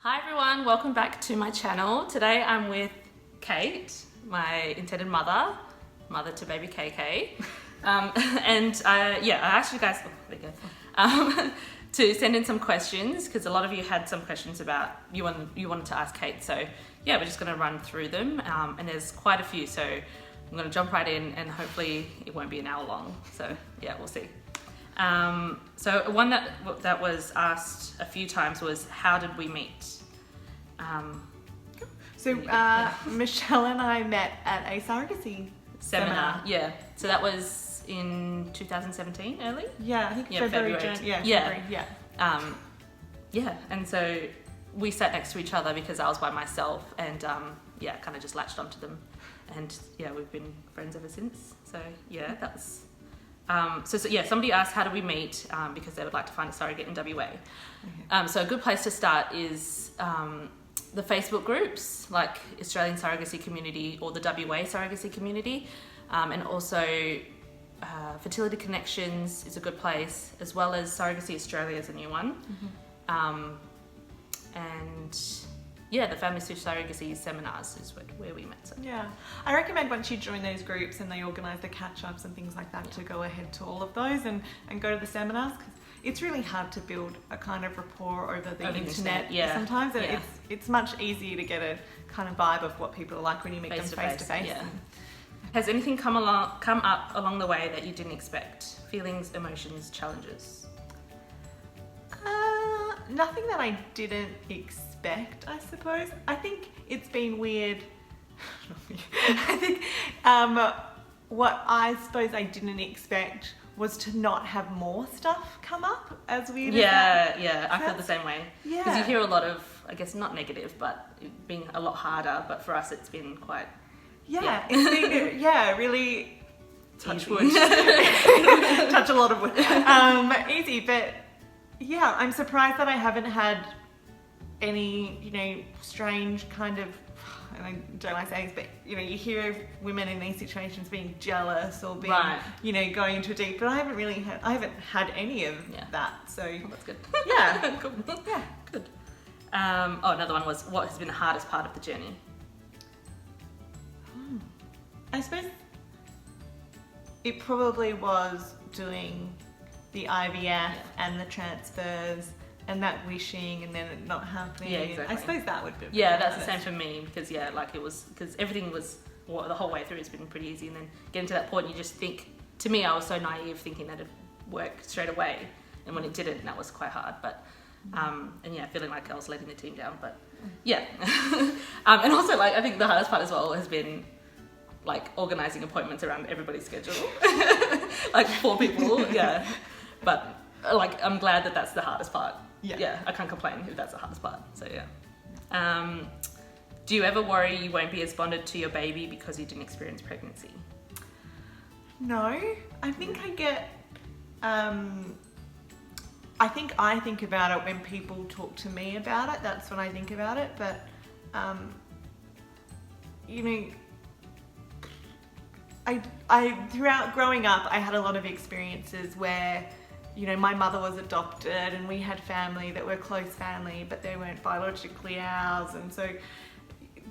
Hi everyone, welcome back to my channel. Today I'm with Kate, my intended mother to baby KK. I asked you guys, to send in some questions because a lot of you had some questions about you wanted to ask Kate. So yeah, we're just going to run through them, and there's quite a few. So I'm going to jump right in, and hopefully it won't be an hour long. So yeah, we'll see. So one that was asked a few times was, how did we meet? Michelle and I met at a surrogacy seminar. Yeah, so that was in 2017, early? Yeah, I think February. And so we sat next to each other because I was by myself, and kind of just latched onto them, and yeah, we've been friends ever since. So yeah, that was somebody asked, how do we meet, because they would like to find a surrogate in WA. Okay. So a good place to start is the Facebook groups, like Australian Surrogacy Community or the WA Surrogacy Community, and also Fertility Connections is a good place, as well as Surrogacy Australia is a new one. The Family Surrogacy seminars is where we met. So. Yeah, I recommend once you join those groups and they organise the catch-ups and things like that, to go ahead to all of those and go to the seminars, because it's really hard to build a kind of rapport over the internet. Sometimes it's much easier to get a kind of vibe of what people are like when you meet them face to face. Has anything come up along the way that you didn't expect? Feelings, emotions, challenges? Nothing that I didn't expect, I suppose. I think it's been weird. I think what I suppose I didn't expect was to not have more stuff come up, as weird as that. Yeah, I feel the same way. Yeah. Because you hear a lot of, I guess not negative, but being a lot harder, but for us it's been quite... It's been, really... Touch wood. Touch a lot of wood. Easy, but yeah, I'm surprised that I haven't had any, strange kind of, I don't like saying this, but you hear of women in these situations being jealous or being, going into a deep, but I haven't had any of that. So that's good. Yeah. Cool. Yeah, good. Another one was, what has been the hardest part of the journey? I suppose it probably was doing the IVF and the transfers and that wishing and then it not happening. Yeah, exactly. I suppose that would be. Yeah, that's the same for me, because because everything was, the whole way through it's been pretty easy, and then getting to that point you just think, to me I was so naive thinking that it'd work straight away, and when it didn't, that was quite hard, but feeling like I was letting the team down, but yeah. And also I think the hardest part as well has been organising appointments around everybody's schedule. 4 people, but I'm glad that that's the hardest part. Yeah, I can't complain if that's the hardest part. So yeah. Do you ever worry you won't be as bonded to your baby because you didn't experience pregnancy? No, I think I get. I think about it when people talk to me about it. That's when I think about it. But I throughout growing up, I had a lot of experiences where, my mother was adopted and we had family that were close family, but they weren't biologically ours. And so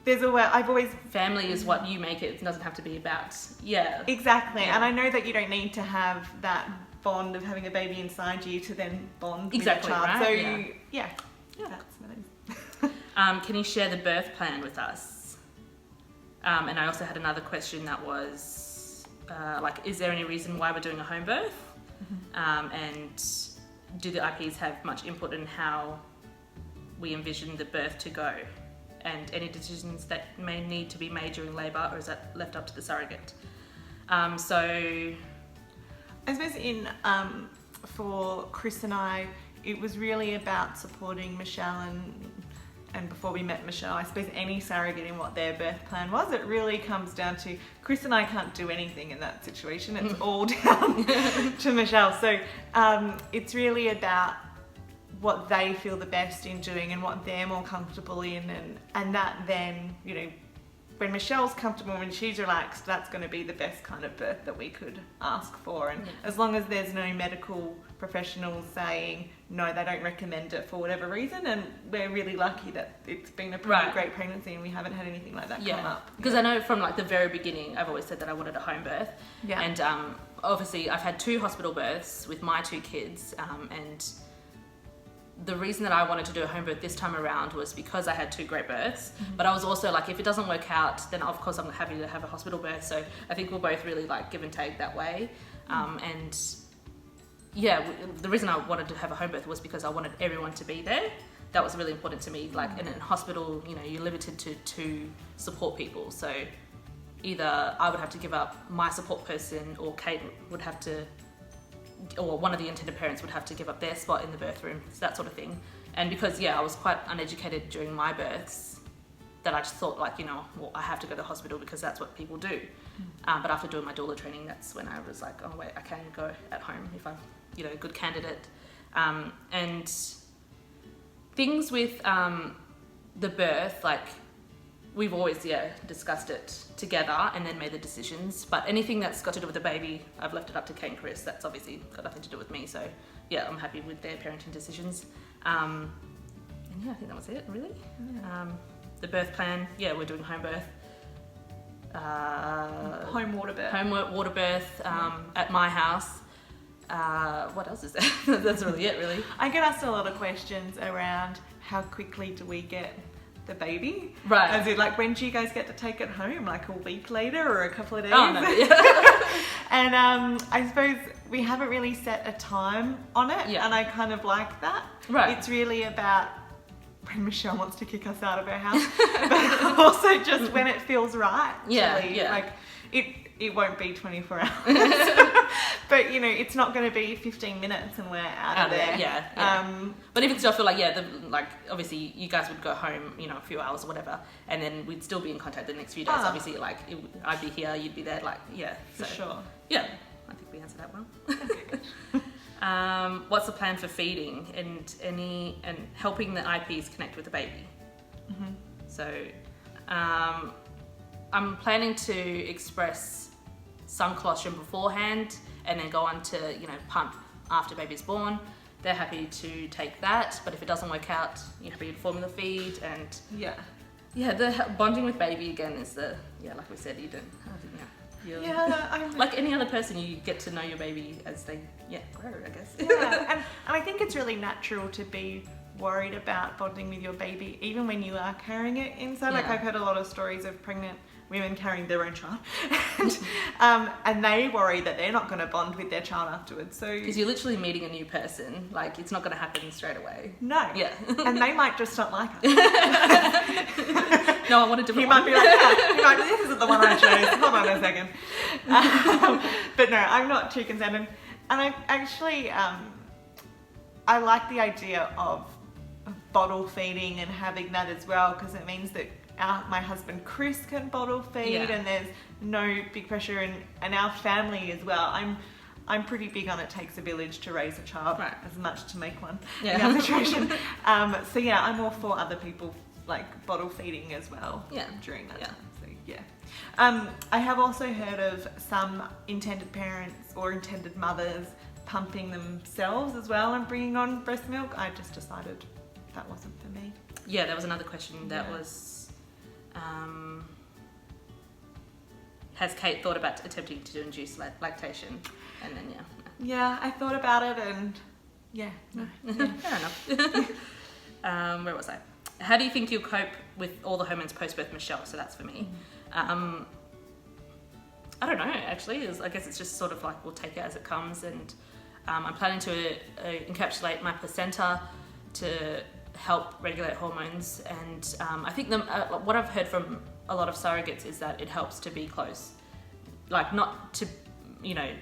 there's a way, I've always... Family is what you make it. It doesn't have to be about... Yeah. Exactly. Yeah. And I know that you don't need to have that bond of having a baby inside you to then bond with a child. Right? So yeah, that's what it is. Can you share the birth plan with us? And I also had another question that was, is there any reason why we're doing a home birth? And do the IPs have much input in how we envision the birth to go? And any decisions that may need to be made during labour, or is that left up to the surrogate? So I suppose for Chris and I, it was really about supporting Michelle and before we met Michelle, I suppose any surrogate in what their birth plan was. It really comes down to, Chris and I can't do anything in that situation. It's all down to Michelle. So it's really about what they feel the best in doing and what they're more comfortable in, and that then, when Michelle's comfortable, when she's relaxed, that's going to be the best kind of birth that we could ask for. And as long as there's no medical professionals saying, no, they don't recommend it for whatever reason, and we're really lucky that it's been a pretty great pregnancy and we haven't had anything like that come up. Because I know from like the very beginning, I've always said that I wanted a home birth. Yeah. And obviously I've had 2 hospital births with my 2 kids, and the reason that I wanted to do a home birth this time around was because I had 2 great births, but I was also like, if it doesn't work out, then of course I'm happy to have a hospital birth. So I think we're both really like give and take that way. And yeah, the reason I wanted to have a home birth was because I wanted everyone to be there. That was really important to me. Like in a hospital, you know, you're limited to 2 support people. So either I would have to give up my support person, or Kate would have to, or one of the intended parents would have to give up their spot in the birth room, so that sort of thing. And because, I was quite uneducated during my births, that I just thought like, well, I have to go to the hospital because that's what people do. But after doing my doula training, that's when I was like, oh wait, I can go at home if I'm, a good candidate. And things with the birth, like we've always, discussed it together and then made the decisions. But anything that's got to do with the baby, I've left it up to Kate and Chris. That's obviously got nothing to do with me. So I'm happy with their parenting decisions. And I think that was it, really. The birth plan, we're doing home birth. Home water birth. Home water birth at my house. What else is there? That's really it, really. I get asked a lot of questions around how quickly do we get the baby? Right. As in, like, when do you guys get to take it home? Like a week later or a couple of days? Oh, no, yeah. And I suppose we haven't really set a time on it, and I kind of like that. Right. It's really about when Michelle wants to kick us out of her house, but also just when it feels right. Yeah, really. yeah. Like, it won't be 24 hours. But, it's not going to be 15 minutes and we're out of there. Yeah. But even still, I feel like, obviously you guys would go home, a few hours or whatever, and then we'd still be in contact the next few days. Obviously, I'd be here, you'd be there, For sure. Yeah, I think we answered that well. What's the plan for feeding and helping the IPs connect with the baby? Mm-hmm. So, I'm planning to express some colostrum beforehand and then go on to, pump after baby's born. They're happy to take that, but if it doesn't work out, you're happy to formula feed. And the bonding with baby again is like we said, you don't, I'm like any other person, you get to know your baby as they grow, I guess. And I think it's really natural to be worried about bonding with your baby even when you are carrying it inside. Like, I've heard a lot of stories of pregnant women carrying their own child and they worry that they're not going to bond with their child afterwards. So because you're literally meeting a new person, like it's not going to happen straight away. No. And they might just not like us. No, I want a different He one. might be like, this isn't the one I chose. Hold on a second. But no, I'm not too concerned. And I actually, I like the idea of bottle feeding and having that as well, because it means that my husband Chris can bottle feed and there's no big pressure, and our family as well. I'm pretty big on it takes a village to raise a child, as much to make one in our situation. So I'm all for other people like bottle feeding as well during that time. So I have also heard of some intended parents or intended mothers pumping themselves as well and bringing on breast milk. I just decided that wasn't for me. Yeah, there was another question that was, has Kate thought about attempting to induce lactation? And then Yeah, I thought about it and fair enough. Where was I? How do you think you'll cope with all the Homans post-birth Michelle? So that's for me. I don't know, actually. I guess it's just sort of like we'll take it as it comes, and I'm planning to encapsulate my placenta to help regulate hormones, and I think what I've heard from a lot of surrogates is that it helps to be close, like not to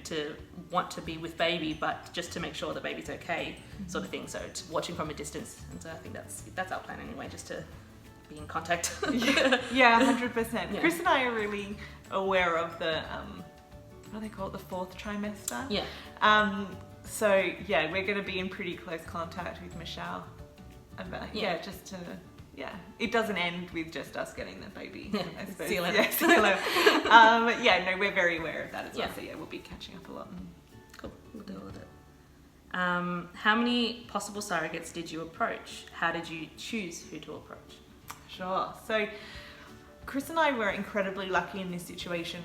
to want to be with baby, but just to make sure the baby's okay, sort of thing. So watching from a distance, and so I think that's our plan anyway, just to be in contact. 100%. Chris and I are really aware of the what do they call it, the 4th trimester. So we're going to be in pretty close contact with Michelle. Just to it doesn't end with just us getting the baby. I suppose. See you later. Yeah, see you later. No, we're very aware of that as well. So we'll be catching up a lot. Cool, we'll do all of it. How many possible surrogates did you approach? How did you choose who to approach? Sure. So Chris and I were incredibly lucky in this situation.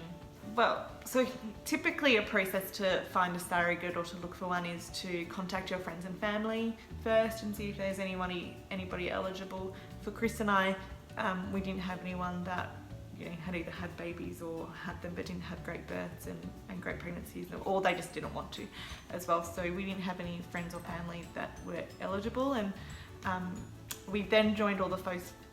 Well, so typically a process to find a surrogate or to look for one is to contact your friends and family first and see if there's anybody eligible. For Chris and I, we didn't have anyone that had either had babies or had them but didn't have great births and great pregnancies, or they just didn't want to as well. So we didn't have any friends or family that were eligible, and we then joined all the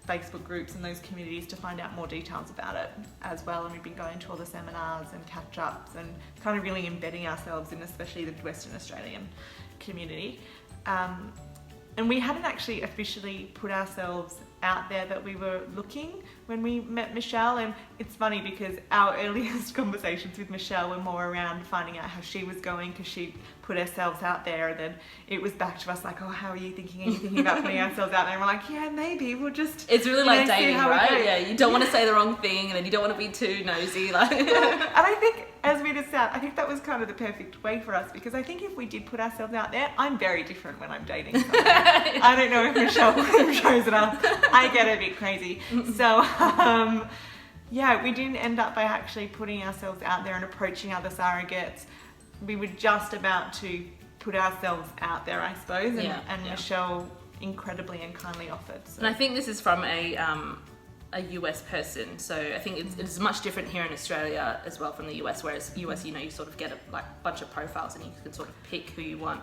Facebook groups and those communities to find out more details about it as well. And we've been going to all the seminars and catch-ups and kind of really embedding ourselves in especially the Western Australian community. And we hadn't actually officially put ourselves out there that we were looking when we met Michelle, and it's funny because our earliest conversations with Michelle were more around finding out how she was going, because she put herself out there, and then it was back to us like, oh, how are you thinking? Are you thinking about putting ourselves out there? And we're like, yeah, maybe we'll just, it's really like dating, right? Yeah, you don't want to say the wrong thing, and then you don't want to be too nosy, like. And I think, as we just said, I think that was kind of the perfect way for us, because I think if we did put ourselves out there, I'm very different when I'm dating someone. I don't know if Michelle shows it up. I get a bit crazy. So, we didn't end up by actually putting ourselves out there and approaching other surrogates. We were just about to put ourselves out there, I suppose, and Michelle incredibly and kindly offered. So. And I think this is from a US person, so I think it's much different here in Australia as well from the US, whereas US, you sort of get a bunch of profiles and you can sort of pick who you want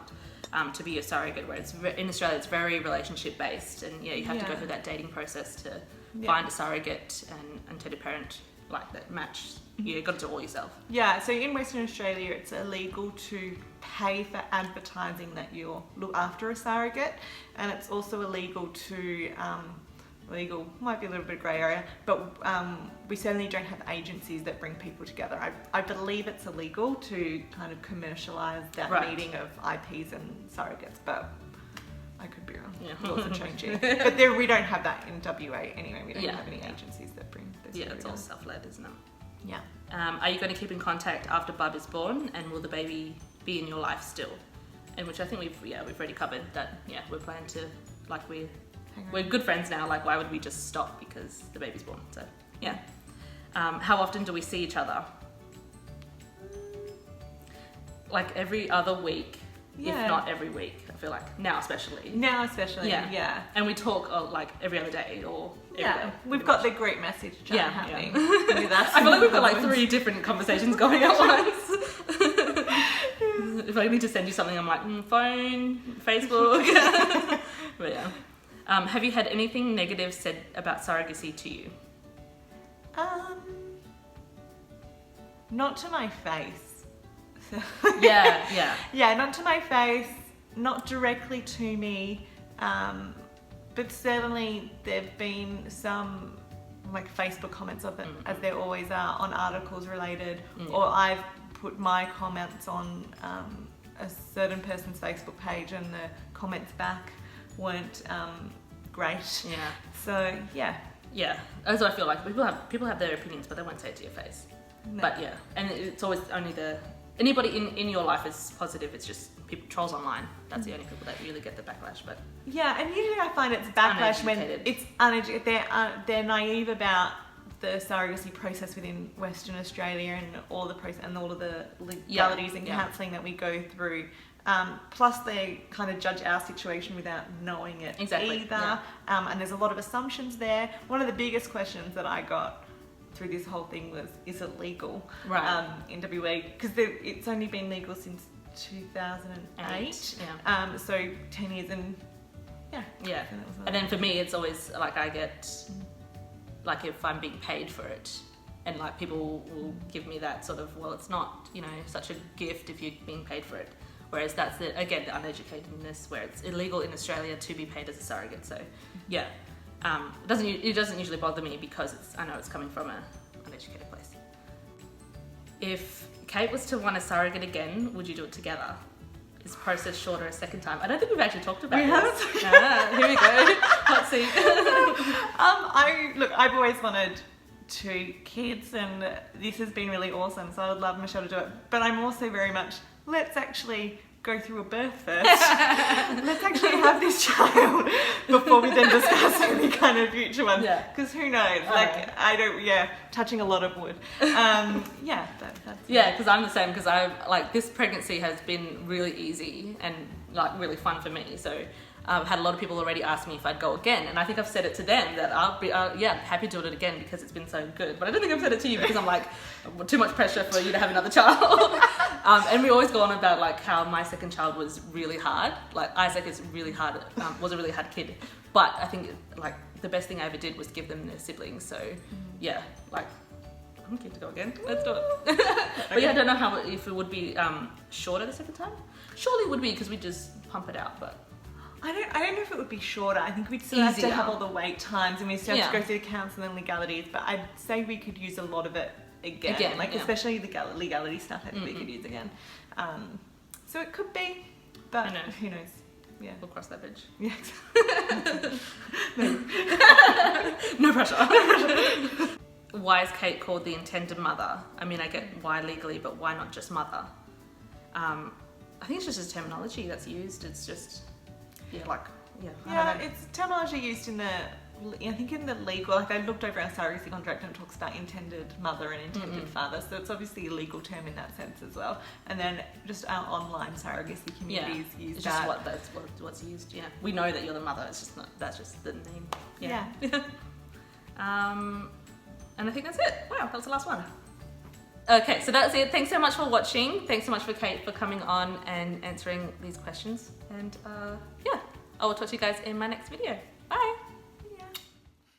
to be your surrogate, whereas in Australia it's very relationship based, and you have to go through that dating process to find a surrogate and tell your parent that match. You've got to do it all yourself. Yeah, so in Western Australia it's illegal to pay for advertising that you'll look after a surrogate, and it's also illegal to legal might be a little bit grey area, but we certainly don't have agencies that bring people together. I believe it's illegal to kind of commercialise that meeting of IPs and surrogates, but I could be wrong. Yeah. Laws are changing. But we don't have that in WA anyway. We don't have any agencies that bring this. Yeah, it's all self-led, isn't it? Yeah. Are you going to keep in contact after Bub is born, and will the baby be in your life still? And which I think we've already covered that. Yeah, we're planning to, we're good friends now. Like, why would we just stop because the baby's born? So, yeah. How often do we see each other? Like every other week, if not every week. I feel like now especially. Yeah. And we talk every other day or every day. We've got the group message chat happening with us. I feel like we've got 3 different conversations going at once. If I need to send you something, I'm like, phone, Facebook. But yeah. Have you had anything negative said about surrogacy to you? Not to my face. Yeah. Yeah, not to my face, not directly to me, but certainly there've been some Facebook comments of it, as there always are, on articles related, or I've put my comments on a certain person's Facebook page and the comments back weren't great. Yeah. So yeah. Yeah. That's what I feel like. People have their opinions, but they won't say it to your face. No. But yeah, and it's always only anybody in your life is positive. It's just trolls online. That's the only people that really get the backlash. But yeah, and usually I find it's backlash when it's uneducated. They're naive about the surrogacy process within Western Australia and all the process and all of the legalities and counselling that we go through. Plus they kind of judge our situation without knowing it either. Yeah. And there's a lot of assumptions there. One of the biggest questions that I got through this whole thing was, is it legal in WA? Because it's only been legal since 2008. Yeah. So 10 years and yeah. And then for me, it's always I get if I'm being paid for it, and people will give me that sort of, well, it's not such a gift if you're being paid for it. Whereas that's the uneducatedness where it's illegal in Australia to be paid as a surrogate. So yeah, it doesn't usually bother me because I know it's coming from an uneducated place. If Kate was to want a surrogate again, would you do it together? is process shorter a second time? I don't think we've actually talked about We this. haven't. Here we go. Hot seat. I've always wanted 2 kids, and this has been really awesome. So I would love Michelle to do it. But I'm also very much, let's actually go through a birth first. Let's actually have this child before we then discuss any kind of future ones. Yeah. Because who knows? Touching a lot of wood. Because I'm the same, because this pregnancy has been really easy and like really fun for me. So I've had a lot of people already ask me if I'd go again, and I think I've said it to them that I'll be happy to do it again because it's been so good. But I don't think I've said it to you because I'm like, too much pressure for you to have another child. And we always go on about like how my second child was really hard. Like Isaac is really hard, was a really hard kid. But I think like the best thing I ever did was give them their siblings. So I'm keen to go again. Let's do it. But I don't know if it would be shorter the second time. Surely it would be because we just pump it out, but. I don't know if it would be shorter. I think we'd still have to have all the wait times and we'd still have to go through the counselling and legalities, but I'd say we could use a lot of it again. Especially the legality stuff, I think we could use again. So it could be, but who knows? Yeah. We'll cross that bridge. Yeah. No pressure. Why is Kate called the intended mother? I mean, I get why legally, but why not just mother? I think it's just a terminology that's used. It's just... it's terminology used in the legal, like I looked over our surrogacy contract and it talks about intended mother and intended father, so it's obviously a legal term in that sense as well. And then just our online surrogacy communities use it's that. Just what's used. Yeah, we know that you're the mother. It's just not. That's just the name. Yeah. And I think that's it. Wow, that was the last one. Okay, so that's it. Thanks so much for watching. Thanks so much for Kate for coming on and answering these questions. And I will talk to you guys in my next video. Bye.